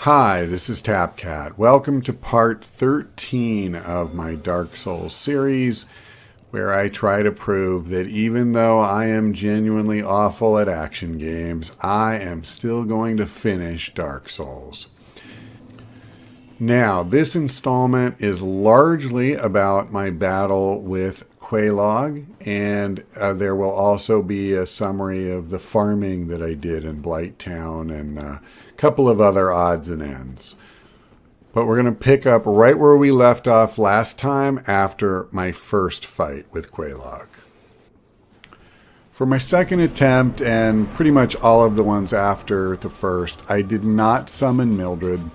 Hi, this is TapCat. Welcome to part 13 of my Dark Souls series, where I try to prove that even though I am genuinely awful at action games, I am still going to finish Dark Souls. Now, this installment is largely about my battle with Quelaag, and there will also be a summary of the farming that I did in Blighttown and a couple of other odds and ends. But we're going to pick up right where we left off last time after my first fight with Quelaag. For my second attempt, and pretty much all of the ones after the first, I did not summon Mildred.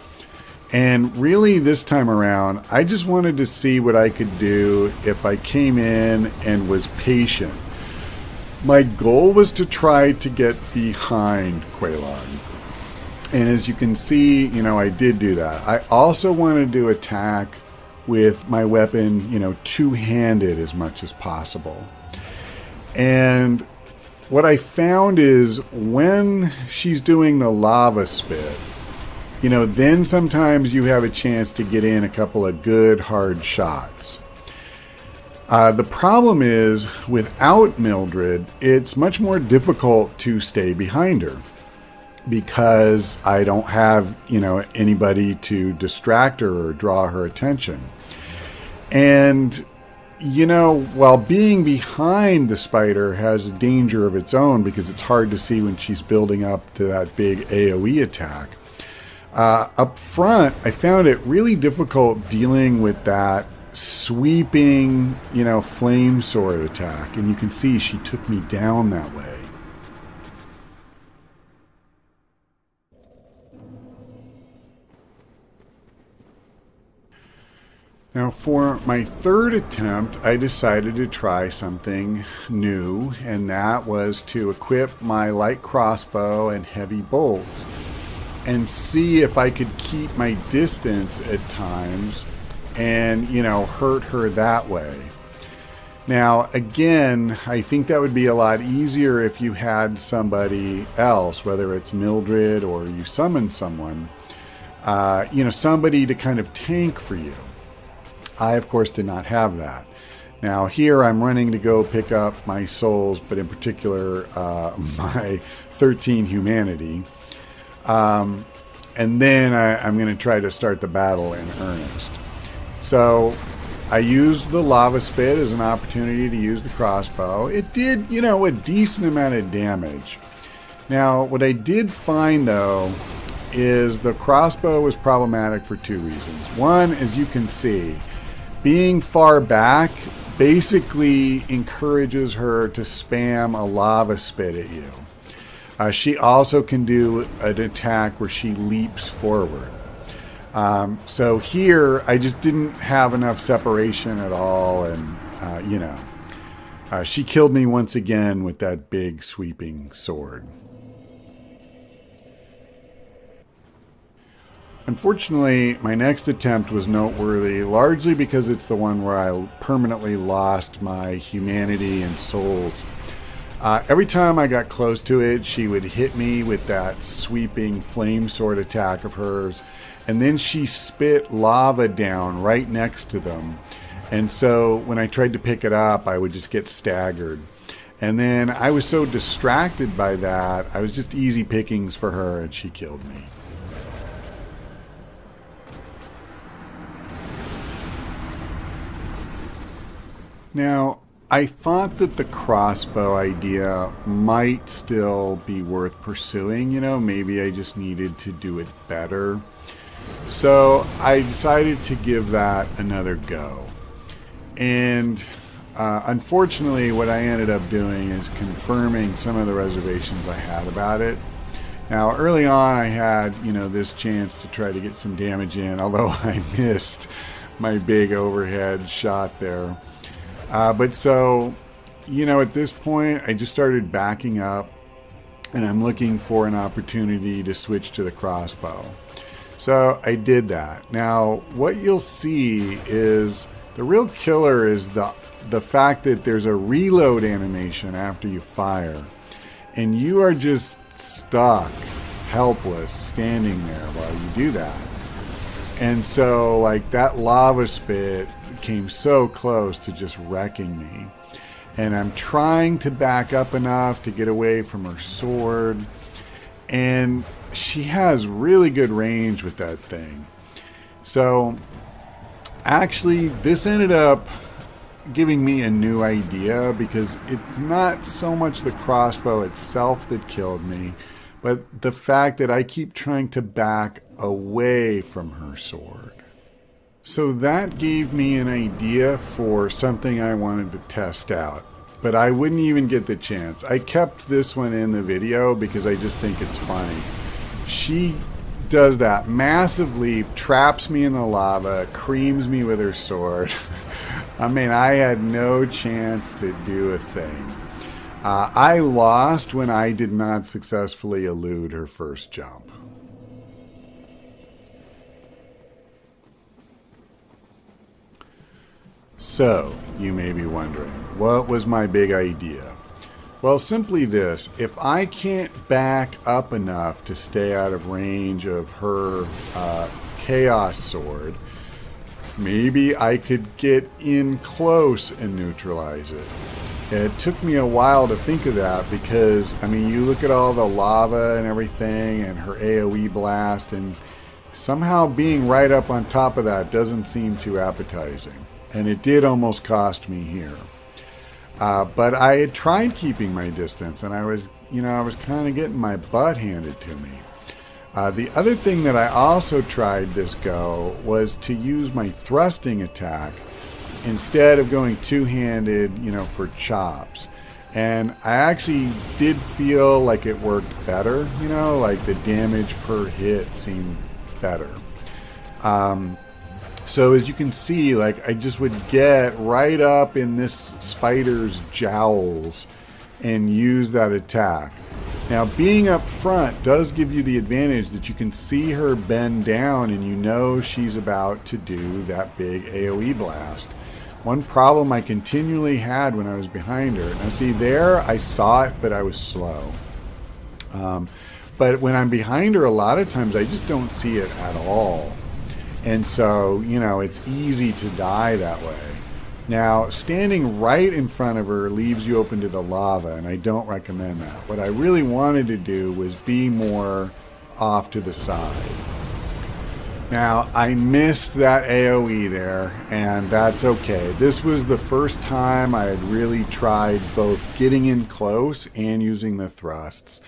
And really this time around, I just wanted to see what I could do if I came in and was patient. My goal was to try to get behind Quelaag. And as you can see, I did do that. I also wanted to attack with my weapon, two-handed as much as possible. And what I found is when she's doing the lava spit, then sometimes you have a chance to get in a couple of good hard shots. The problem is, without Mildred, it's much more difficult to stay behind her because I don't have, anybody to distract her or draw her attention. And, while being behind the spider has a danger of its own because it's hard to see when she's building up to that big AoE attack. Up front, I found it really difficult dealing with that sweeping, flame sword attack. And you can see she took me down that way. Now, for my third attempt, I decided to try something new, and that was to equip my light crossbow and heavy bolts and see if I could keep my distance at times and, hurt her that way. Now, again, I think that would be a lot easier if you had somebody else, whether it's Mildred or you summon someone, somebody to kind of tank for you. I, of course, did not have that. Now, here I'm running to go pick up my souls, but in particular, my 13 humanity. And then I'm going to try to start the battle in earnest. So I used the lava spit as an opportunity to use the crossbow. It did, a decent amount of damage. Now, what I did find, though, is the crossbow was problematic for two reasons. One, as you can see, being far back basically encourages her to spam a lava spit at you. She also can do an attack where she leaps forward. So here, I just didn't have enough separation at all, and, she killed me once again with that big sweeping sword. Unfortunately, my next attempt was noteworthy, largely because it's the one where I permanently lost my humanity and souls. Every time I got close to it, she would hit me with that sweeping flame sword attack of hers, and then she spit lava down right next to them. And so when I tried to pick it up, I would just get staggered. And then I was so distracted by that, I was just easy pickings for her, and she killed me. Now, I thought that the crossbow idea might still be worth pursuing. Maybe I just needed to do it better. So I decided to give that another go. And unfortunately, what I ended up doing is confirming some of the reservations I had about it. Now, early on, I had, this chance to try to get some damage in, although I missed my big overhead shot there. But so, at this point, I just started backing up, and I'm looking for an opportunity to switch to the crossbow. So I did that. Now, what you'll see is the real killer is the fact that there's a reload animation after you fire, and you are just stuck helpless standing there while you do that. And so like that lava spit came so close to just wrecking me. And I'm trying to back up enough to get away from her sword. And she has really good range with that thing. So actually this ended up giving me a new idea, because it's not so much the crossbow itself that killed me, but the fact that I keep trying to back away from her sword. So that gave me an idea for something I wanted to test out, but I wouldn't even get the chance. I kept this one in the video because I just think it's funny. She does that massive leap, traps me in the lava, creams me with her sword. I mean, I had no chance to do a thing. I lost when I did not successfully elude her first jump. So, you may be wondering, what was my big idea? Well, simply this: if I can't back up enough to stay out of range of her chaos sword, maybe I could get in close and neutralize it. It took me a while to think of that because, I mean, you look at all the lava and everything and her AoE blast, and somehow being right up on top of that doesn't seem too appetizing. And it did almost cost me here. But I had tried keeping my distance, and I was kind of getting my butt handed to me. The other thing that I also tried this go was to use my thrusting attack instead of going two-handed, for chops. And I actually did feel like it worked better, like the damage per hit seemed better. So as you can see, like I just would get right up in this spider's jowls and use that attack. Now, being up front does give you the advantage that you can see her bend down and you know she's about to do that big AoE blast. One problem I continually had when I was behind her, now see there I saw it, but I was slow. But when I'm behind her, a lot of times I just don't see it at all. And so, it's easy to die that way. Now, standing right in front of her leaves you open to the lava, and I don't recommend that. What I really wanted to do was be more off to the side. Now, I missed that AoE there, and that's okay. This was the first time I had really tried both getting in close and using the thrusts.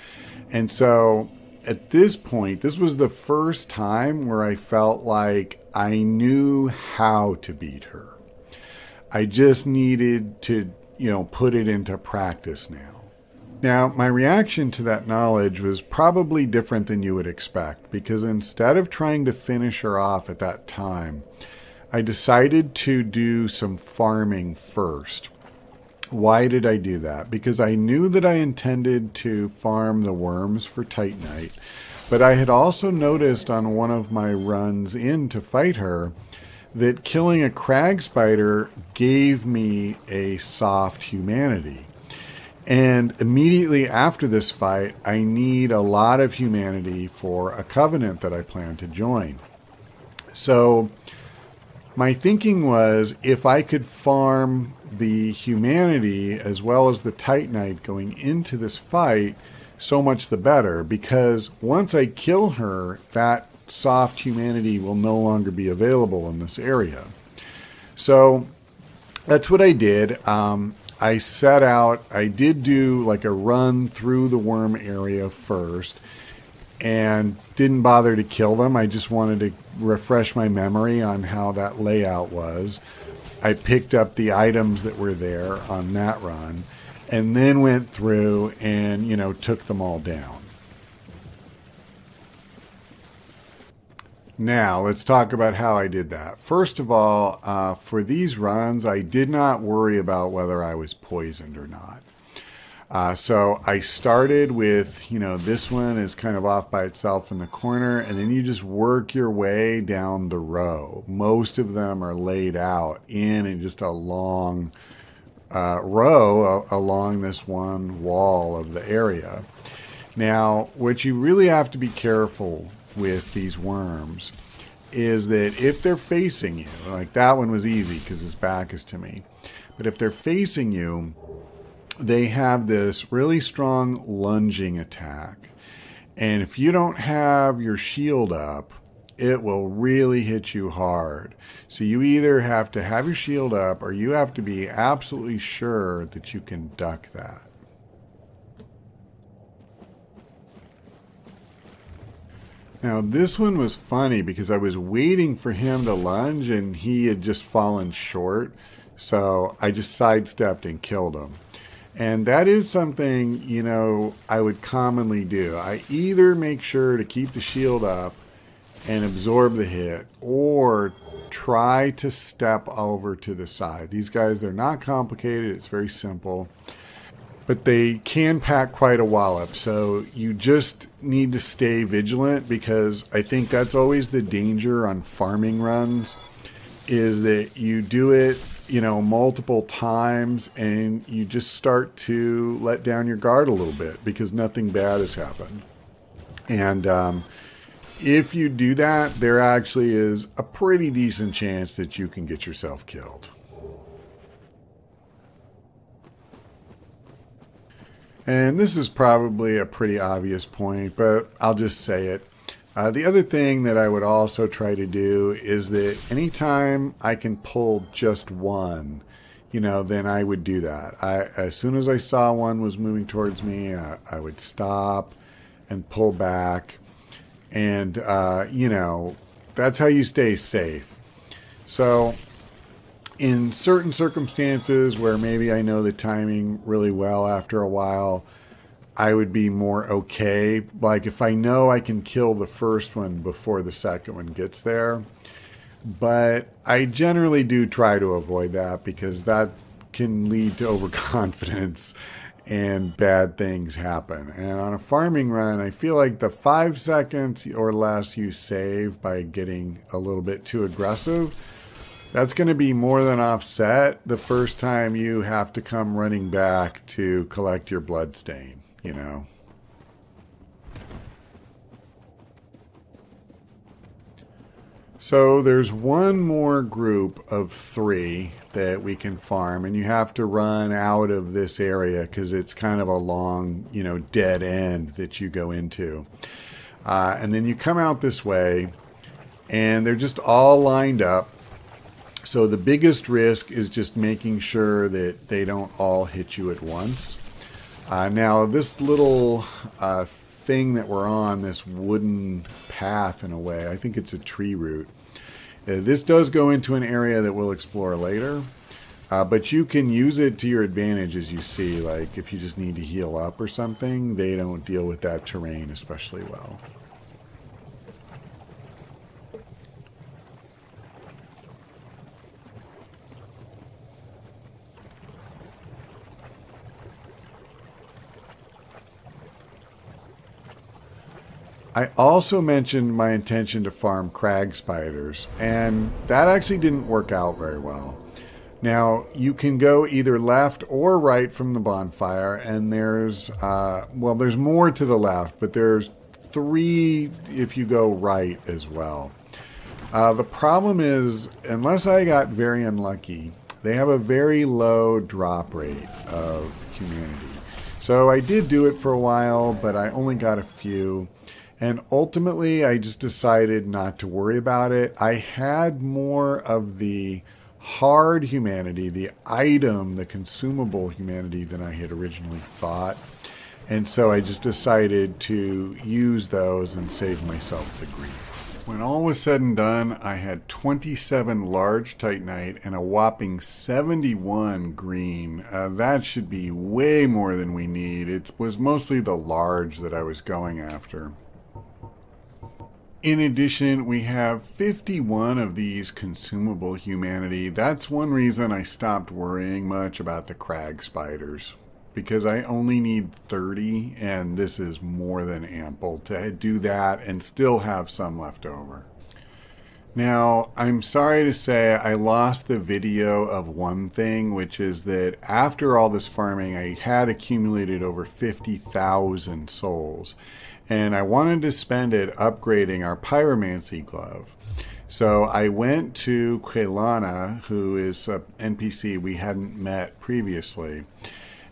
And so, at this point, this was the first time where I felt like I knew how to beat her. I just needed to, put it into practice now. Now, my reaction to that knowledge was probably different than you would expect, because instead of trying to finish her off at that time, I decided to do some farming first. Why did I do that? Because I knew that I intended to farm the worms for Titanite, but I had also noticed on one of my runs in to fight her that killing a crag spider gave me a soft humanity. And immediately after this fight, I need a lot of humanity for a covenant that I plan to join. So my thinking was, if I could farm the humanity as well as the Titanite going into this fight, so much the better, because once I kill her, that soft humanity will no longer be available in this area. So that's what I did. I set out, I did do like a run through the worm area first and didn't bother to kill them. I just wanted to refresh my memory on how that layout was. I picked up the items that were there on that run and then went through and, took them all down. Now, let's talk about how I did that. First of all, for these runs, I did not worry about whether I was poisoned or not. So I started with, this one is kind of off by itself in the corner, and then you just work your way down the row. Most of them are laid out in just a long row along this one wall of the area. Now, what you really have to be careful with these worms is that if they're facing you, like that one was easy because his back is to me, but if they're facing you, they have this really strong lunging attack. And if you don't have your shield up, it will really hit you hard. So you either have to have your shield up or you have to be absolutely sure that you can duck that. Now this one was funny because I was waiting for him to lunge and he had just fallen short. So I just sidestepped and killed him. And that is something, you know, I would commonly do. I either make sure to keep the shield up and absorb the hit, or try to step over to the side. These guys, they're not complicated. It's very simple. But they can pack quite a wallop. So you just need to stay vigilant, because I think that's always the danger on farming runs, is that you do it, you know, multiple times and you just start to let down your guard a little bit because nothing bad has happened. And if you do that, there actually is a pretty decent chance that you can get yourself killed. And this is probably a pretty obvious point, but I'll just say it. The other thing that I would also try to do is that anytime I can pull just one, you know, then I would do that. As soon as I saw one was moving towards me, I would stop and pull back. And, you know, that's how you stay safe. So in certain circumstances where maybe I know the timing really well after a while, I would be more okay. Like if I know I can kill the first one before the second one gets there. But I generally do try to avoid that because that can lead to overconfidence and bad things happen. And on a farming run, I feel like the 5 seconds or less you save by getting a little bit too aggressive, that's going to be more than offset the first time you have to come running back to collect your blood stain, you know. So there's one more group of 3 that we can farm, and you have to run out of this area because it's kind of a long, you know, dead end that you go into. And then you come out this way, and they're just all lined up. So the biggest risk is just making sure that they don't all hit you at once. Now this little thing that we're on, this wooden path in a way, I think it's a tree root. This does go into an area that we'll explore later, but you can use it to your advantage, as you see. Like if you just need to heal up or something, they don't deal with that terrain especially well. I also mentioned my intention to farm crag spiders, and that actually didn't work out very well. Now, you can go either left or right from the bonfire, and there's, well, there's more to the left, but there's 3 if you go right as well. The problem is, unless I got very unlucky, they have a very low drop rate of humanity. So I did do it for a while, but I only got a few. And ultimately, I just decided not to worry about it. I had more of the hard humanity, the item, the consumable humanity than I had originally thought. And so I just decided to use those and save myself the grief. When all was said and done, I had 27 large titanite and a whopping 71 green. That should be way more than we need. It was mostly the large that I was going after. In addition, we have 51 of these consumable humanity. That's one reason I stopped worrying much about the crag spiders, because I only need 30, and this is more than ample to do that and still have some left over. Now, I'm sorry to say I lost the video of one thing, which is that after all this farming, I had accumulated over 50,000 souls. And I wanted to spend it upgrading our pyromancy glove. So I went to Quelaag, who is an NPC we hadn't met previously.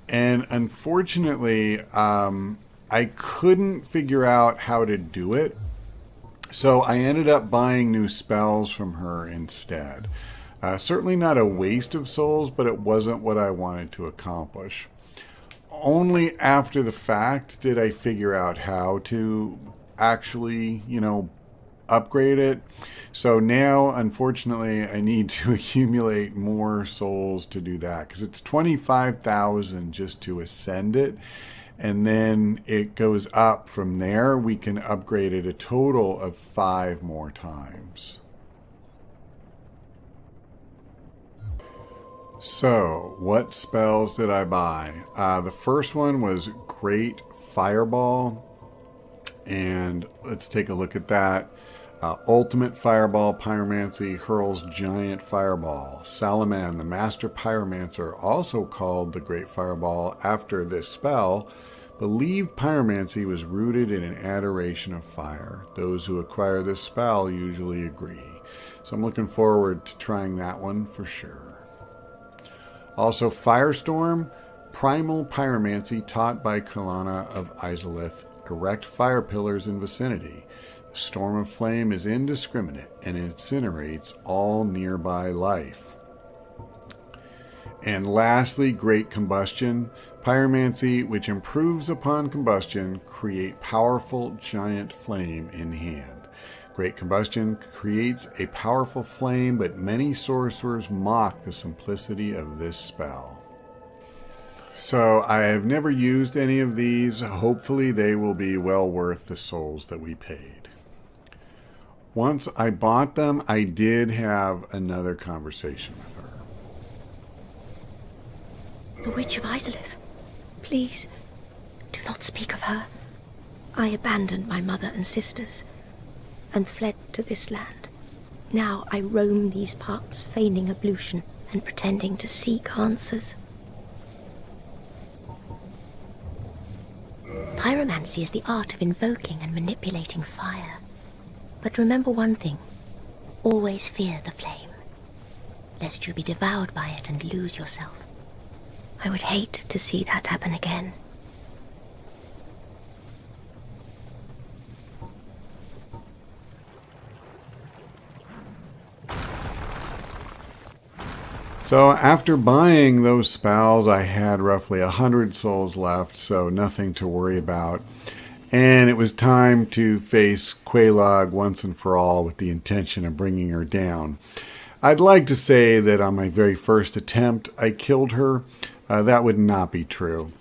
And unfortunately, I couldn't figure out how to do it. So I ended up buying new spells from her instead. Certainly not a waste of souls, but it wasn't what I wanted to accomplish. Only after the fact did I figure out how to actually, upgrade it. So now, unfortunately, I need to accumulate more souls to do that, because it's 25,000 just to ascend it. And then it goes up from there. We can upgrade it a total of 5 more times. So, what spells did I buy? The first one was Great Fireball. And let's take a look at that. Ultimate Fireball Pyromancy hurls Giant Fireball. Salaman, the Master Pyromancer, also called the Great Fireball after this spell, believed pyromancy was rooted in an adoration of fire. Those who acquire this spell usually agree. So I'm looking forward to trying that one for sure. Also, Firestorm, primal pyromancy taught by Kalana of Izalith. Erect fire pillars in vicinity. The storm of flame is indiscriminate and incinerates all nearby life. And lastly, Great Combustion. Pyromancy, which improves upon combustion, create powerful giant flame in hand. Great Combustion creates a powerful flame, but many sorcerers mock the simplicity of this spell. So I have never used any of these. Hopefully they will be well worth the souls that we paid. Once I bought them, I did have another conversation with her. The Witch of Izalith. Please, do not speak of her. I abandoned my mother and sisters and fled to this land. Now I roam these parts, feigning ablution and pretending to seek answers. Pyromancy is the art of invoking and manipulating fire. But remember one thing. Always fear the flame, lest you be devoured by it and lose yourself. I would hate to see that happen again. So after buying those spells, I had roughly 100 souls left, so nothing to worry about. And it was time to face Quelaag once and for all with the intention of bringing her down. I'd like to say that on my very first attempt, I killed her. That would not be true.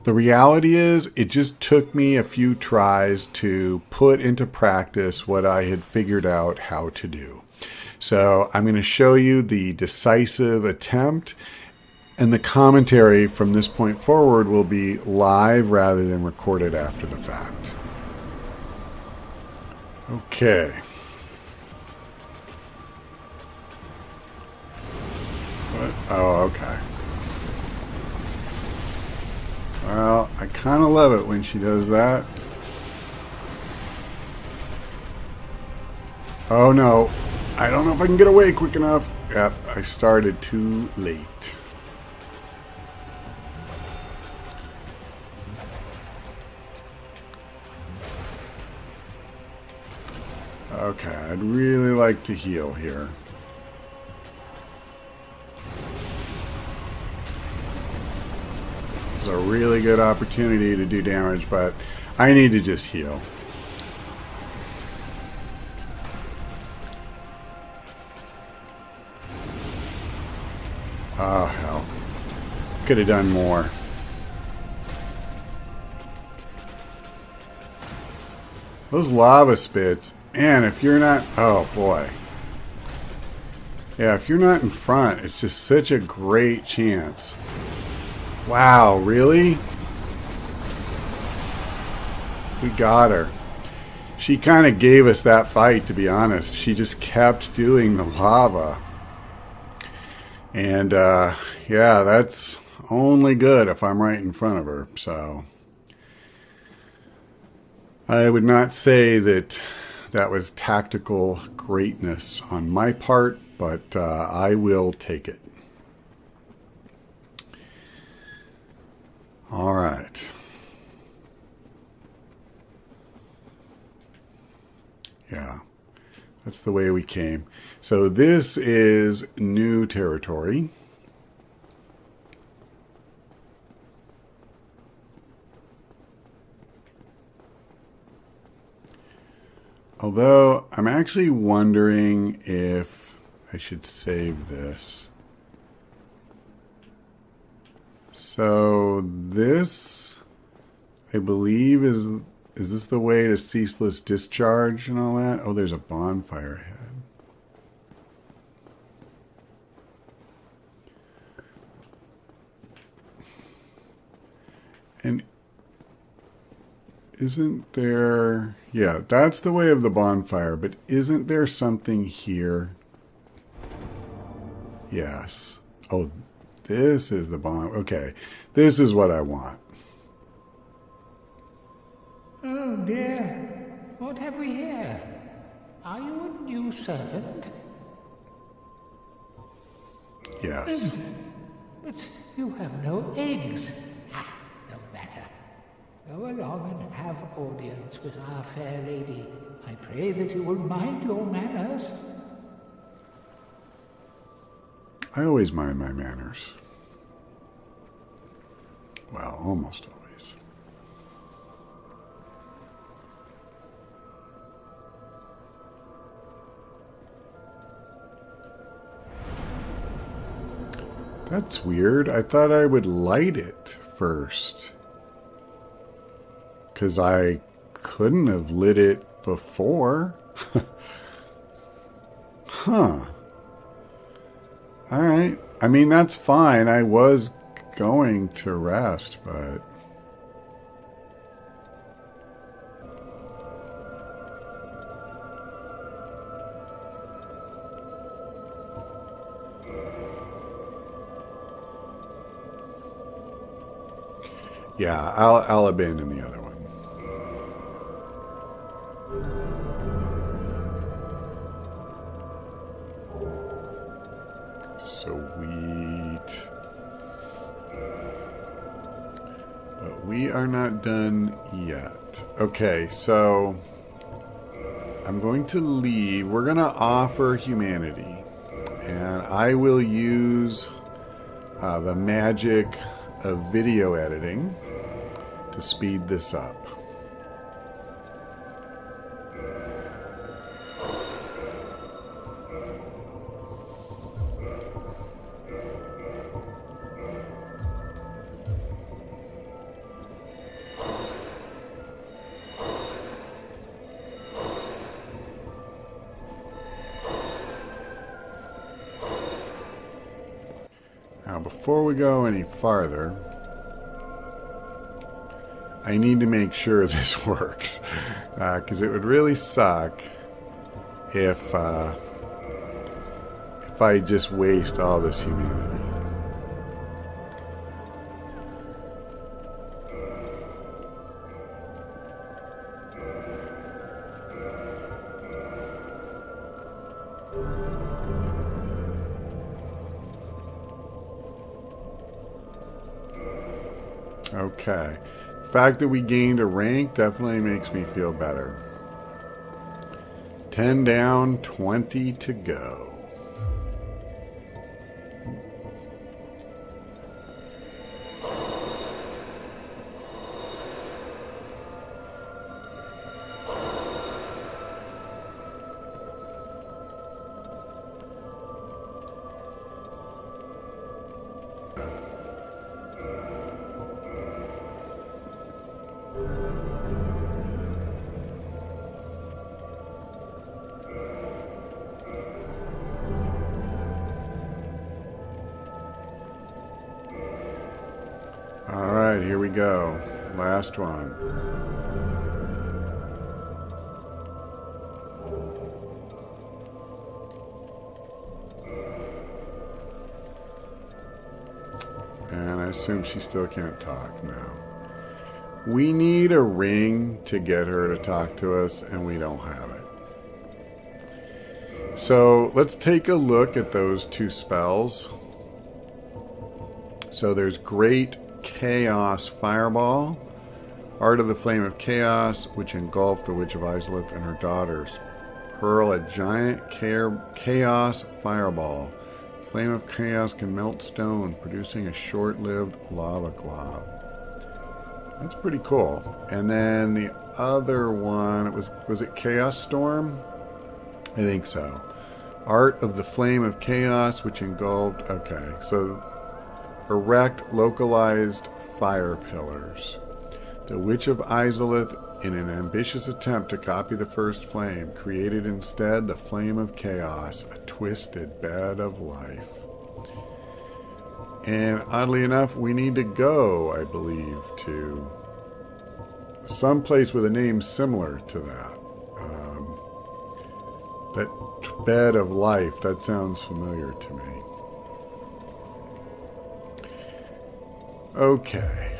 The reality is, it just took me a few tries to put into practice what I had figured out how to do. So I'm going to show you the decisive attempt, and the commentary from this point forward will be live rather than recorded after the fact. Okay. What? Oh, okay. Well, I kind of love it when she does that. Oh no, I don't know if I can get away quick enough. Yep, I started too late. Okay, I'd really like to heal here. It's a really good opportunity to do damage, but I need to just heal. Oh, hell. Could have done more. Those lava spits, man, if you're not... Oh, boy. Yeah, if you're not in front, it's just such a great chance. Wow, really? We got her. She kind of gave us that fight, to be honest. She just kept doing the lava. And, yeah, that's only good if I'm right in front of her. So I would not say that that was tactical greatness on my part, but I will take it. All right. Yeah, that's the way we came. So this is new territory. Although I'm actually wondering if I should save this. So this, I believe, is this the way to ceaseless discharge and all that? Oh, there's a bonfire ahead. And isn't there... Yeah, that's the way of the bonfire, but isn't there something here? Yes. Oh, this is the bon... Okay, this is what I want. Oh dear, what have we here? Are you a new servant? Yes. But you have no eggs. Ah, no matter. Go along and have audience with our fair lady. I pray that you will mind your manners. I always mind my manners. Well, almost always. That's weird. I thought I would light it first. 'Cause I couldn't have lit it before. Huh. Alright. I mean, that's fine. I was going to rest, but... Yeah, I'll abandon the other one. Sweet. But we are not done yet. Okay, so I'm going to leave. We're going to offer humanity. And I will use the magic of video editing to speed this up. Now, before we go any farther, I need to make sure this works, because it would really suck if I just waste all this humanity. Okay. The fact that we gained a rank definitely makes me feel better. 10 down, 20 to go. Alright, here we go. Last one. assume she still can't talk now. We need a ring to get her to talk to us, and we don't have it. So let's take a look at those two spells. So there's Great Chaos Fireball, Art of the Flame of Chaos, which engulfed the Witch of Izalith and her daughters. Hurl a giant chaos fireball. The Flame of Chaos can melt stone, producing a short-lived lava glob. That's pretty cool. And then the other one, was it Chaos Storm? I think so. Art of the Flame of Chaos, which engulfed... Okay, so erect localized fire pillars. The Witch of Izalith, in an ambitious attempt to copy the first flame, created instead the Flame of Chaos, a twisted bed of life. And oddly enough, we need to go, I believe, to some place with a name similar to that. That bed of life, that sounds familiar to me. Okay.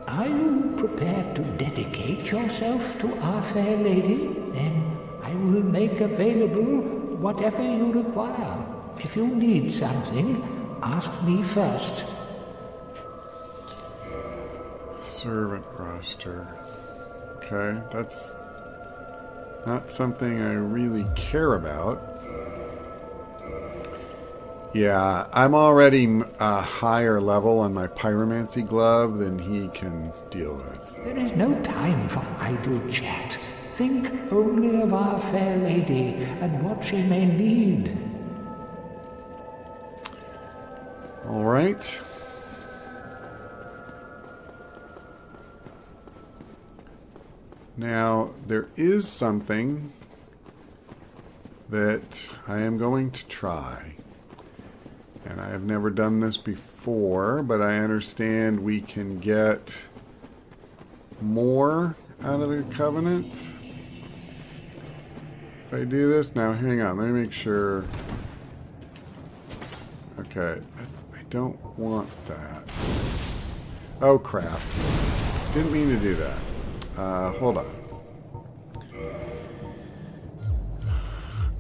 Are you prepared to dedicate yourself to our fair lady? Then I will make available whatever you require. If you need something, ask me first. Servant roster. Okay, that's not something I really care about. Yeah, I'm already a higher level on my pyromancy glove than he can deal with. There is no time for idle chat. Think only of our fair lady and what she may need. All right. Now, there is something that I am going to try. And I have never done this before, but I understand we can get more out of the Covenant. If I do this, now hang on, let me make sure. Okay, I don't want that. Oh crap. Didn't mean to do that. Hold on.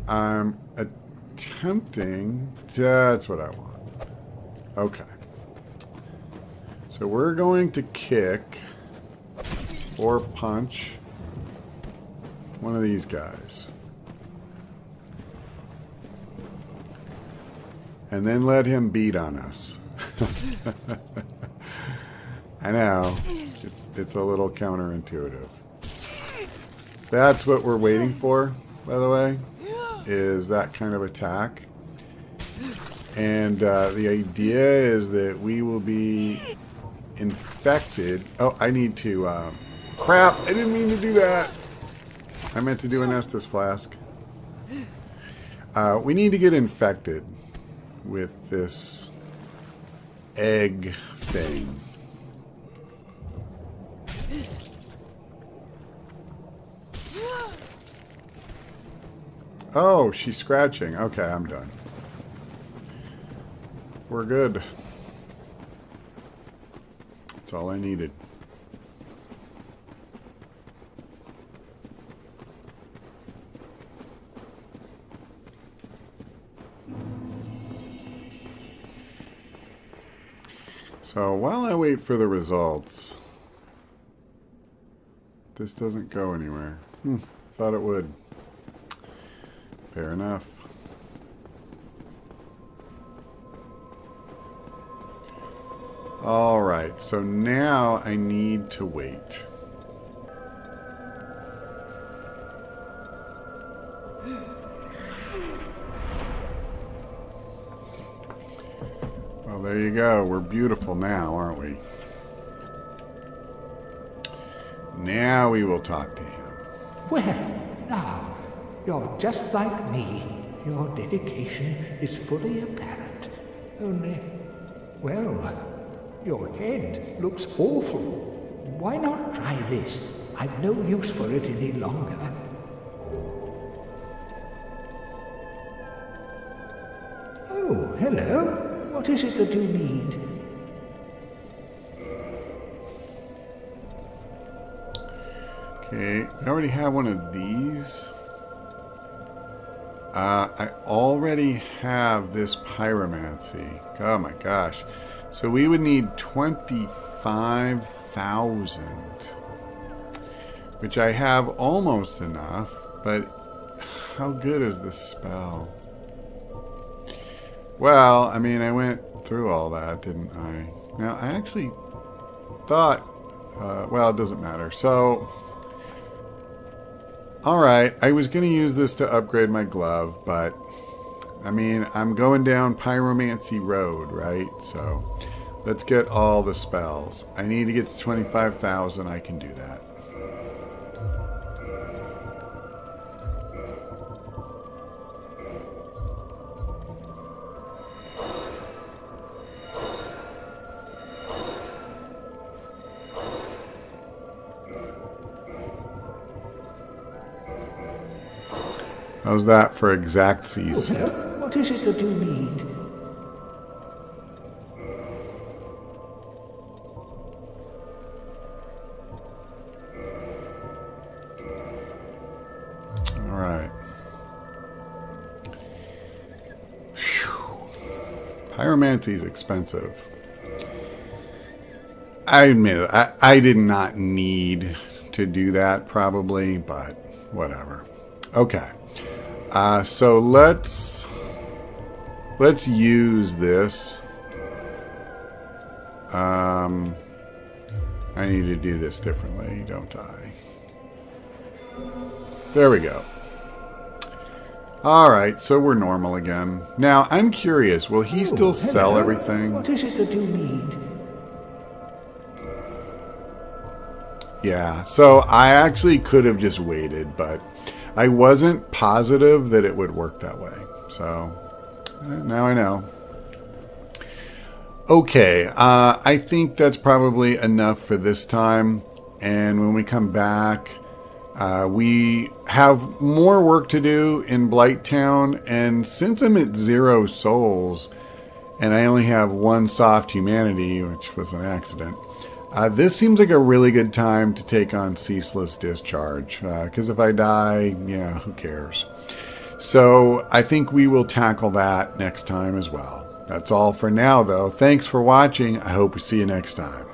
I'm attempting... That's what I want. Okay. So we're going to kick or punch one of these guys. And then let him beat on us. I know. It's a little counterintuitive. That's what we're waiting for, by the way, is that kind of attack. And the idea is that we will be infected. Oh, I need to... crap! I didn't mean to do that! I meant to do an Estus Flask. We need to get infected with this egg thing. Oh, she's scratching. Okay, I'm done. We're good. That's all I needed. So while I wait for the results, this doesn't go anywhere. Thought it would. Fair enough. Alright, so now I need to wait. Well, there you go. We're beautiful now, aren't we? Now we will talk to him. Well, now, you're just like me. Your dedication is fully apparent. Only, well, your head looks awful. Why not try this? I've no use for it any longer. Oh, hello. What is it that you need? Okay, I already have one of these. I already have this pyromancy. Oh my gosh. So we would need 25,000. Which I have almost enough, but how good is this spell? Well, I mean, I went through all that, didn't I? Now, I actually thought, well, it doesn't matter. So, alright, I was going to use this to upgrade my glove, but, I mean, I'm going down Pyromancy Road, right? So, let's get all the spells. I need to get to 25,000, I can do that. How's that for exactsies? What is it that you need? All right. Pyromancy is expensive. I admit it. I did not need to do that probably, but whatever. Okay. So let's use this. I need to do this differently, don't I? There we go. Alright, so we're normal again. Now, I'm curious, will he still sell everything? What is it that you need? Yeah, so I actually could have just waited, but I wasn't positive that it would work that way. So, now I know. Okay, I think that's probably enough for this time. And when we come back, we have more work to do in Blighttown. And since I'm at 0 souls, and I only have 1 soft humanity, which was an accident, this seems like a really good time to take on Ceaseless Discharge, because if I die, yeah, who cares? So I think we will tackle that next time as well. That's all for now, though. Thanks for watching. I hope we see you next time.